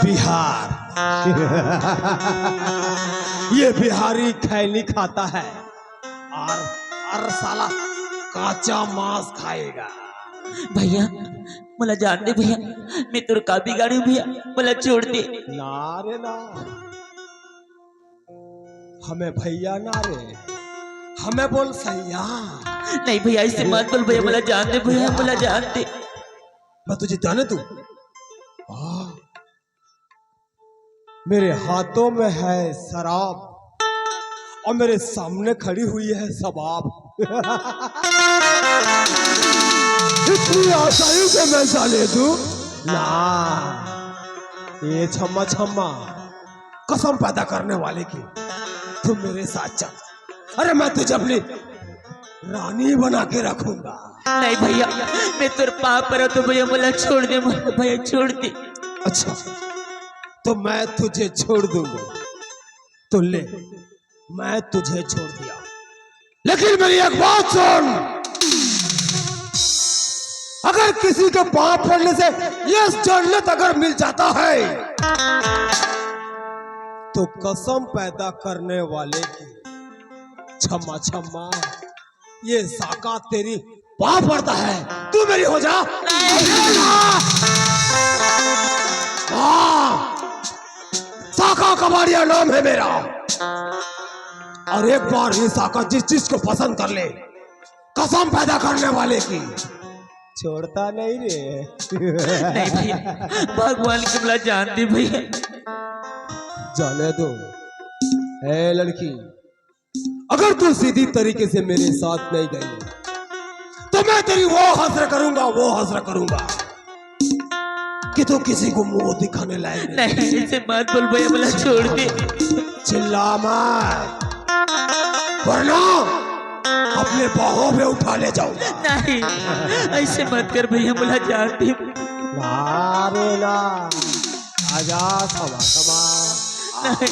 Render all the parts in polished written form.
बिहार। ये बिहारी खैनी खाता है और साला काचा मांस खाएगा। भैया मला जान दे भैया, मैं तुर का बिगाड़ू भैया, मला छोड़ दे। ना रे ना, हमें भैया ना रे, हमें बोल सैया। नहीं भैया ऐसे मत बोल भैया, मला जान दे भैया, मला जान दे। मैं तुझे जाने तू मेरे हाथों में है शराब और मेरे सामने खड़ी हुई है शबाब। इतनी आसानी से मैं साले दूं ना, ये छम्मा छम्मा कसम पैदा करने वाले की तू मेरे साथ चल। अरे मैं तुझे अपनी रानी बना के रखूंगा। नहीं भैया मैं तुर पाप पर तो भैया मला छोड़ दे, भैया छोड़ दे। अच्छा तो मैं तुझे छोड़ दूंगा, तो ले मैं तुझे छोड़ दिया, लेकिन मेरी एक बात सुन, अगर किसी के पाप पड़ने से ये जन्नत अगर मिल जाता है तो कसम पैदा करने वाले की छम्मा छम्मा ये साका तेरी पाप पड़ता है, तू मेरी हो जा। साका कबाड़िया नाम है मेरा, और एक बार ये साका जिस चीज को पसंद कर ले कसम पैदा करने वाले की छोड़ता नहीं रे। नहीं भैया भगवान की मला जान दे भैया। जाने दो ए लड़की, अगर तू सीधी तरीके से मेरे साथ नहीं गई तो मैं तेरी वो हसर करूंगा कि तू किसी को मुंह दिखाने लायक नहीं। ऐसे मत बोल भैया, मला छोड़ दे। चिल्ला मत वरना अपने बाहों में उठा ले जाऊंगा। नहीं ऐसे मत कर भैया, मला जान दे। ना रे ना, आजा समा समा। नहीं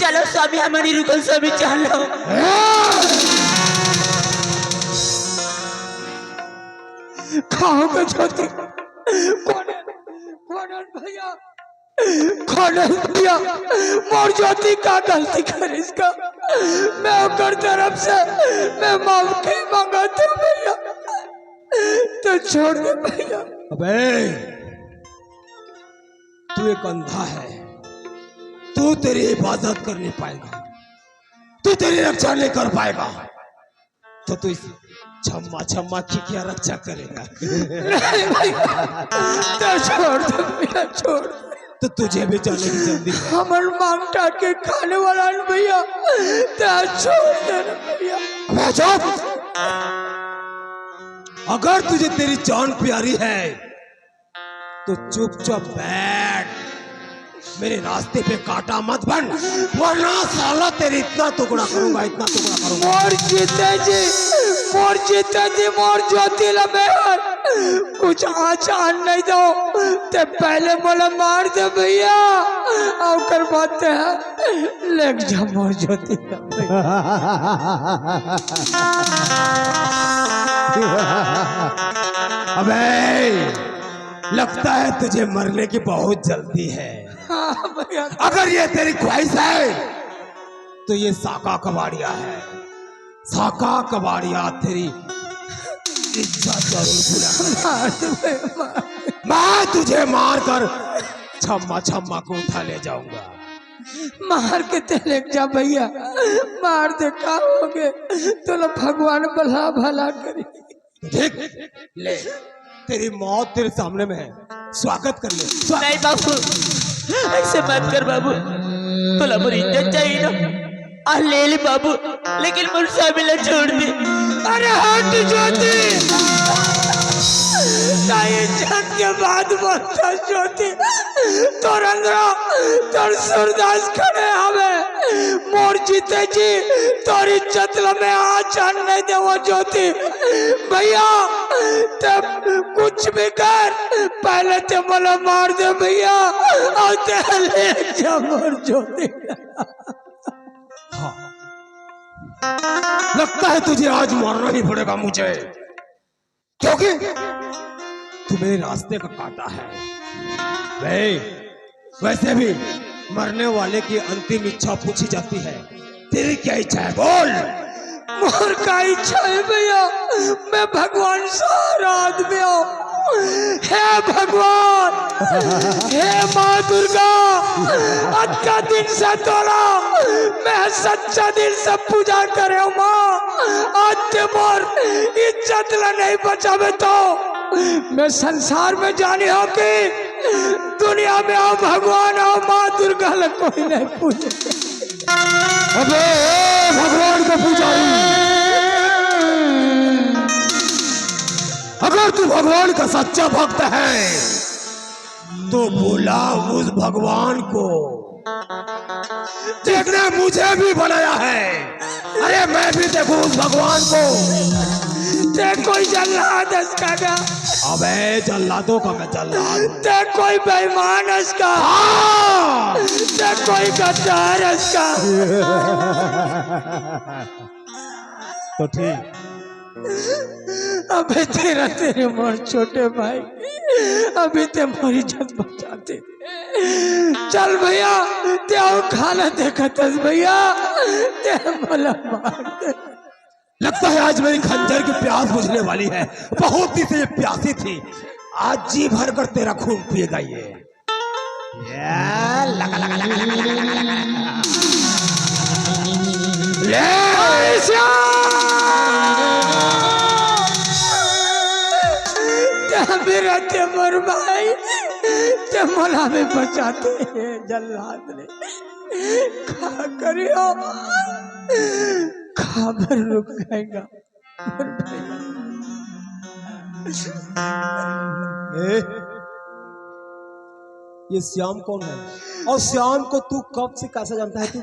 चलो स्वामी, हमारी रुको स्वामी, चलो। कहाँ पे छोटी भैया, भैया मोर ज्योति का गलती कर इसका, मैं ओकर तरफ से मैं माफी मांगता हूँ भैया, तो छोड़ दे भैया। अबे तू एक अंधा है, तू तेरी हिफाजत कर नहीं पाएगा, तू तेरी रक्षा नहीं कर पाएगा, तो तू इस छम्मा छम्मा की क्या रक्षा करेगा? तो छोड़ दे भैया, छोड़। तो तुझे भी जाने की जल्दी है। हमर मांगटा के खाने वाला भैया, तो छोड़ दे भैया। अगर तुझे तेरी जान प्यारी है तो चुपचाप बैठ, मेरे रास्ते पे कांटा मत बन, वरना साला तेरी इतना टुकड़ा करूंगा, इतना टुकड़ा करूंगा। मोर जीते जी मोर ज्योति लमेहर कुछ आचार नहीं दो, ते पहले मोला मार दे भैया, और कर बात है लेक जा मोर ज्योति। अबे लगता है तुझे मरने की बहुत जल्दी है। अगर ये तेरी ख्वाहिश है तो ये साका कबाड़िया है, साका कबाड़िया तेरी इच्छा जरूर पूरा। मैं तुझे मारकर छम्मा छम्मा को उठा ले जाऊंगा। मार के तेरे जा भैया, मार दे, का हो गए तो भगवान भला भला करी। देख ले तेरी मौत तेरे सामने में है, स्वागत कर ले। नहीं बाबू ऐसे मत कर बाबू, तो मोरी इज्जत चाहिए ना, ले ले बाबू, लेकिन मुझसे मिला छोड़ दे। अरे हट ज्योति। के बाद बोलता ज्योति तोर अंदर तोर सूरदास खड़े हवे मोर जीते जी तोर इज्जत लमे आज नहीं देवो ज्योति भैया तब कुछ भी कर पहले ते मला मार दे भैया और ते ले जा मोर ज्योति। हाँ। लगता है तुझे आज मारना ही पड़ेगा मुझे, क्योंकि तू मेरे रास्ते का काटा है। वैसे भी मरने वाले की अंतिम इच्छा पूछी जाती है, तेरी क्या इच्छा है बोल। मोर का इच्छा है भैया मैं भगवान सारा आदमी हूँ। हे भगवान हे माँ दुर्गा आज का दिन से तोरा मैं सच्चा दिल से पूजा करे माँ। आज ते मोर इज्जत ला नहीं बचावे तो मैं संसार में जानी हो कि दुनिया में आओ भगवान आओ माँ दुर्गा ला कोई नहीं पूछे। अबे भगवान का पुजारी, अगर तू भगवान का सच्चा भक्त है तो बुला उस भगवान को जिसने मुझे भी बनाया है। अरे मैं भी देखूं उस भगवान को। ते कोई जल्लाद इसका क्या? अबे जल्लादों का मैं जल्लाद। ते कोई बेईमान इसका? ते कोई गद्दार इसका? तो ठीक। अबे तेरे मोर छोटे भाई अभी ते मोरी इज्जत बचाते। चल भैया ते आओ खाना देखत भैया ते मला मार दे। लगता है आज मेरी खंजर की प्यास बुझने वाली है। बहुत ही से ये प्यासी थी, आज जी भर कर तेरा खून पिएगा ये। लगा लगा लगा लगा लगा लगा लगा ले मेरा तेमर भाई ते मला में बचाते हैं जल्लाद ने खा करियो खबर रुक जाएगा। ये श्याम कौन है और श्याम को तू कब से कैसे जानता है तू?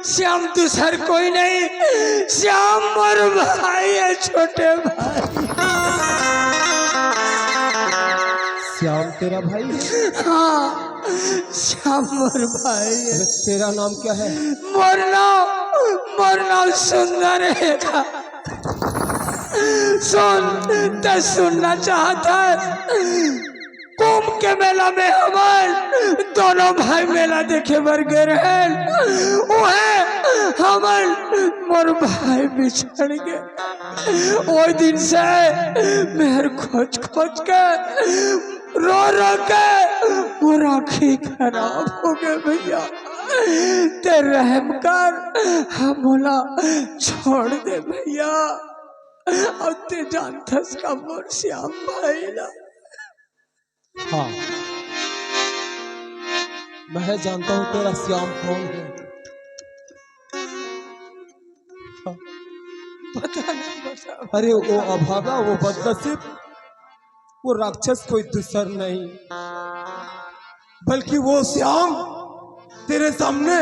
श्याम दूसर कोई नहीं श्याम मोर भाई है छोटे भाई। श्याम तेरा भाई? हाँ श्याम मोर भाई है। तेरा नाम क्या है? मोर नाम सुंदर है। सुन तो सुनना चाहता है कुंभ के मेला में हमार दोनों भाई मेला देखे बर गए रहे हमार मोर भाई बिछड़ गए। वो दिन से मेहर खोज के रो के वो राखी खराब हो गए भैया ते रहम कर हम बोला छोड़ दे भैया और ते जानता का मोर श्याम भाई ना। हाँ मैं जानता हूँ तेरा श्याम कौन है। पता नहीं बता। अरे वो अभागा वो बदनसीब वो राक्षस कोई दूसर नहीं बल्कि वो श्याम तेरे सामने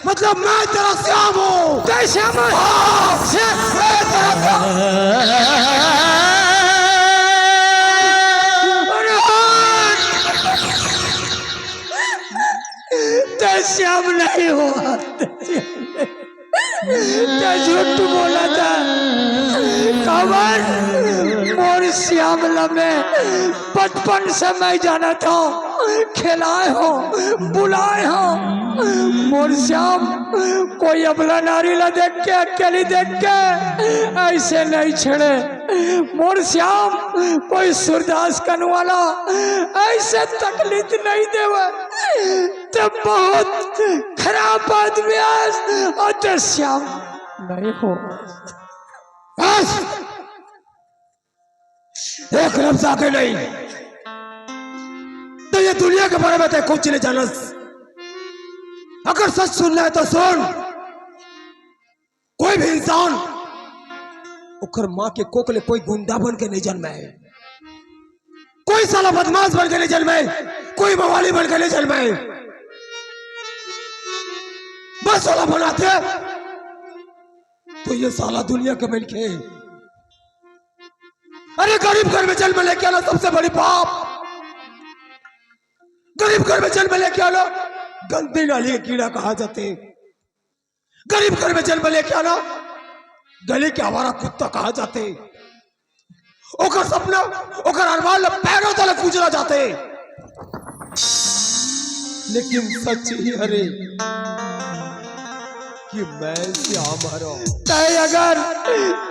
मतलब मैं तेरा श्याम हूँ। श्याम नहीं हुआ झूठ बोला था खबर मोर श्यामला में बचपन से मैं जाना था खिलाए हो बुलाए हो मोर श्याम कोई अबला नारी ला देख के अकेली देख के ऐसे नहीं छेड़े। मोर श्याम कोई सूरदास कनवाला ऐसे तकलीफ नहीं देवे तो बहुत खराब आदमी और तो श्याम नहीं हो। एक लफ्ज आके नहीं तो ये दुनिया के बारे में कुछ नहीं जानस। अगर सच सुनना है तो सुन कोई भी इंसान उखर माँ के कोख ले कोई गुंडा बन के नहीं जन्मा है। कोई साला बदमाश बन के नहीं जन्मे, कोई बवाली बन के नहीं जन्मे, बस साला बनाते तो ये साला दुनिया के मिलके। अरे गरीब घर में जन्म लेके आना सबसे बड़ी पाप। गरीब घर में जन्म लेके आना गंदी नाली के कीड़ा कहा जाते। गरीब घर में जन्म लेके आना गली के आवारा कुत्ता कहा जाते। ओकर सपना ओकर अरमान पैरों तले पूजना जाते। लेकिन सच ही हरे कि मैं श्याम हरो। तय अगर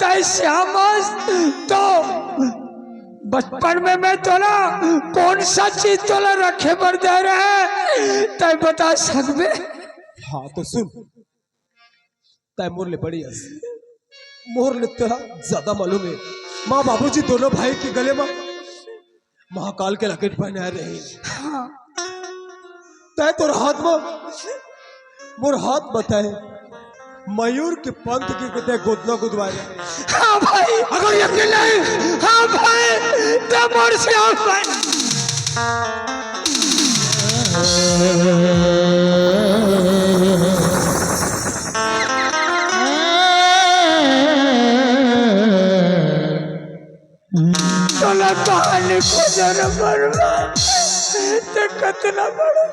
तय श्याम तो बचपन में मैं तोला कौन सा चीज तोला रखे पर दे रहे तय बता सकबे? हाँ तो सुन, तय मोर ले बड़ी हंस, मोर ले तेरा ज्यादा मालूम है। माँ बाबूजी दोनों भाई के गले में महाकाल के लकेट पहना रहे। तय तोर हाथ में मोर हाथ बताए मयूर के पंख की कितने गोदना गुदवाए। हाँ भाई, अगर यकीन नहीं, हाँ भाई तो मोर श्याम भाई। तोला कहानी को जरा बर्बाद तो कितना बड़ा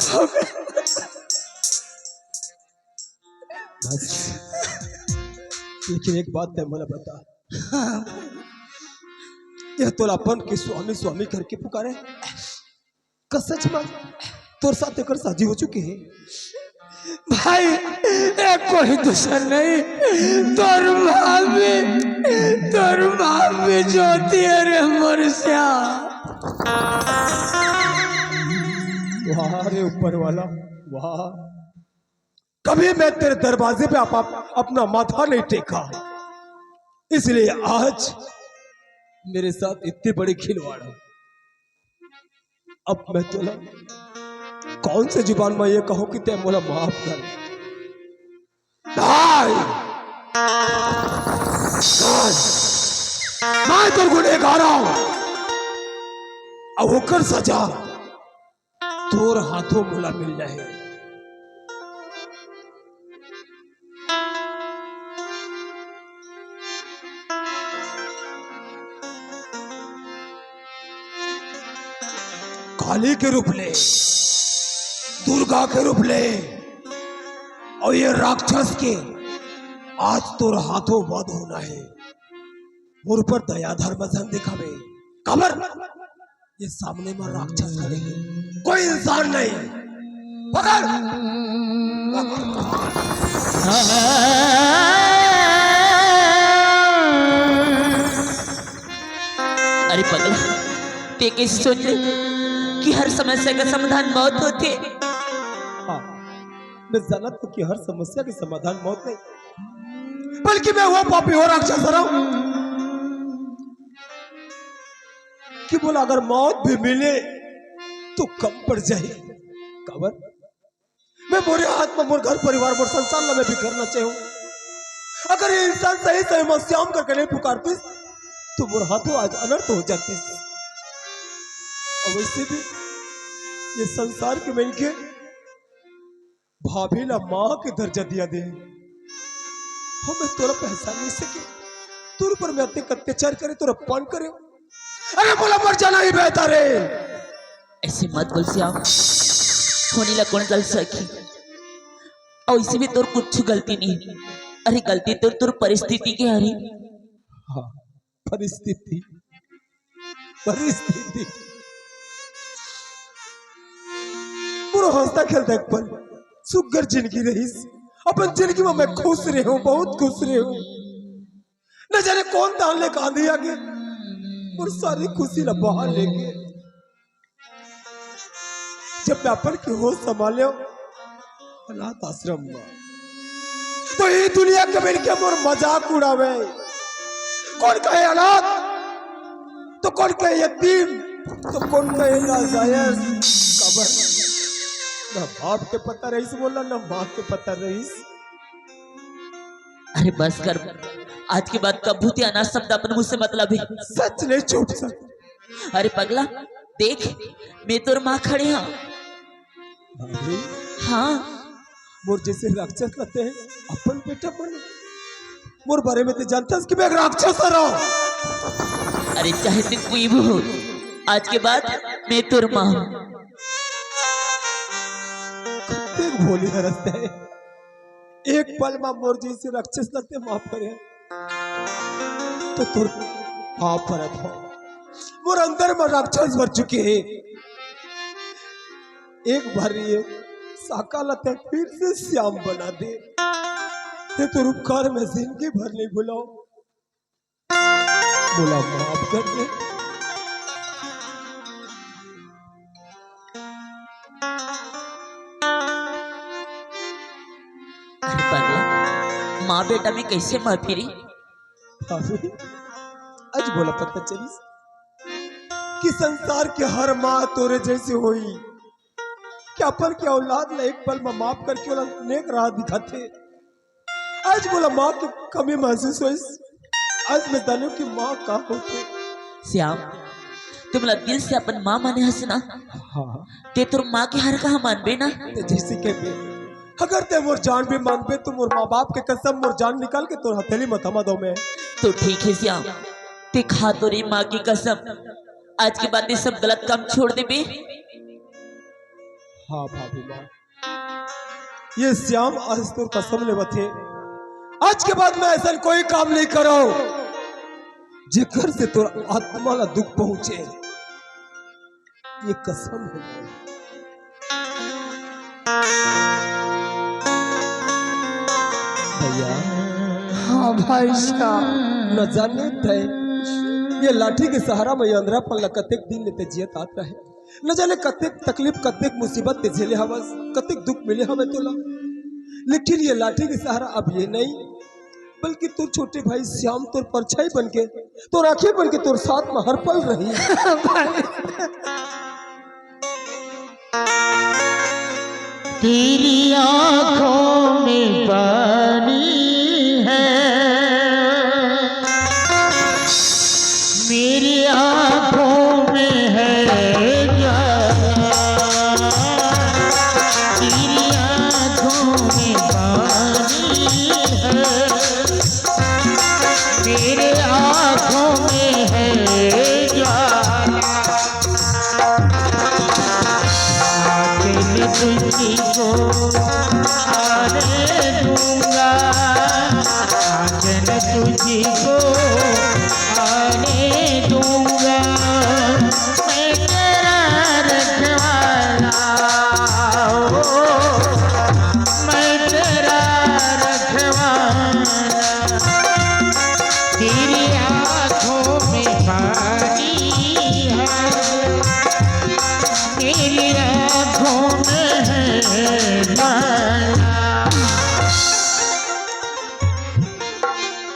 हो गया। लेकिन एक बात है मला बता, यह तोलापन के स्वामी स्वामी करके पुकारे का सच में तोर साथ एक शादी हो चुकी है? भाई एक कोई दूसर नहीं, तोर भाभी ज्योति रे मोर श्याम। वाह रे ऊपर वाला वाह, कभी मैं तेरे दरवाजे पे अपना माथा नहीं टेका, इसलिए आज मेरे साथ इतनी बड़ी खिलवाड़ है। अब मैं तुला कौन से जुबान में ये कहूं कि ते मोला माफ कर। भाई मैं तो गुनहगार हूं, अब होकर सजा तोर हाथों मोला मिल जाए। काली के रूप ले, दुर्गा के रूप ले, और ये राक्षस के आज तोर हाथों वध होना है। मुझ पर दया धर्म धन दिखावे खबर, ये सामने में राक्षस खड़ेंगे, कोई इंसान नहीं। पकड़ अरे पगला, ते कैसे सोच ले कि हर समस्या का समाधान मौत होती है? हाँ, मैं जानता हूं कि हर समस्या के समाधान मौत नहीं, बल्कि मैं वो पापी हो राक्षस हूं कि बोला अगर मौत भी मिले तो कम पड़ जाए। खबर मैं मोरे हाथ में मोर घर परिवार मोर संसार में भी करना चाहूं। अगर ये इंसान सही सही मैं श्याम करके नहीं पुकारती तो मोर हाथों आज अनर्थ हो जाती। और वैसे भी ये संसार के मिल के भाभी ना माँ के दर्जा दिया दे, हमें तोरा पहचान नहीं सके, तुर पर मैं अत्याचार करे, तोरा पान करे। अरे बोला मर जाना ही बेहतर है। ऐसे मत बोल श्याम, होने ला कौन गल सकी, और इसी भी तोर कुछ गलती नहीं। अरे गलती तो तोर परिस्थिति की हरी। हाँ, परिस्थिति परिस्थिति पूरा हंसता खेलता एक पल सुगर जिंदगी रही। अपन जिंदगी में मैं खुश रही हूँ, बहुत खुश रही हूँ। न जाने कौन दान लेकर आंधी आ गई और सारी खुशी न बाहर ले गए। जब मैं अपन की होश संभाले अनाथ आश्रम में, तो ये दुनिया के मिल के मोर मजाक उड़ावे। कौन कहे अनाथ तो कौन कहे यतीम तो कौन कहे नाजायज। खबर ना बाप के पता रहीस बोला, ना माँ के पता रहीस। अरे बस कर, आज के बाद कब भूती अनाथ शब्द अपन मुझसे मतलब है। सच नहीं झूठ सच, अरे पगला देख, मैं तोर माँ खड़े हाँ। भाभी हाँ मोर जैसे राक्षस लगते हैं अपन बेटा बन मोर बारे में तो जानता है कि मैं एक राक्षस रहा। अरे चाहे तू कोई भी हो, आज के बाद मैं तोर माँ हूँ। कितने भोली हरसते हैं, एक पल में मोर जैसे राक्षस लगते माफ करे तो तुर पाप परत हो। मोर अंदर में राक्षस भर चुके हैं, एक बार ये साका लते फिर से श्याम बना दे, ये तो उपकार में जिंदगी भर नहीं भुलाओ। बोला माफ कर दे। अरे पगला, माँ बेटा में कैसे माँ फिरी? भाभी आज बोला पता चली कि संसार के हर माँ तोरे जैसी हुई कि अपन की औलाद ने एक पल में माफ करके नेक राह दिखाते। आज बोला माँ की कमी महसूस हुई, आज मैं जानू कि माँ का होते। श्याम तुम लोग दिल से अपन माँ माने हंस ना, हाँ ते तुर माँ के हर कहा मानबे ना। ते जैसे के बे अगर ते मोर जान भी मांगबे तो मोर माँ बाप के कसम मोर जान निकाल के तोर हथेली में थमा दो मैं। तो ठीक है श्याम, ते खा तोरी माँ की कसम, आज के बाद ये सब गलत काम छोड़ दे बे। हाँ भाभी माँ, ये श्याम आज तो कसम ले बथे, आज के बाद मैं ऐसा कोई काम नहीं करो जेकर से तोर आत्मा ला दुख पहुंचे, ये कसम है। भैया हाँ भाई साहब, न जाने थे ये लाठी के सहारा में अंदरा पल कतेक दिन लेते जियत आत रहे, न जाने कतेक तकलीफ कतेक मुसीबत ते झेले हवस, कतेक दुख मिले हमें तोला, लेकिन ये लाठी के सहारा अब ये नहीं बल्कि तू छोटे भाई श्याम तोर परछाई बन के, तोर आंखें बन के तोर साथ में हर पल रही। तेरी आंखों में पानी है, मेरी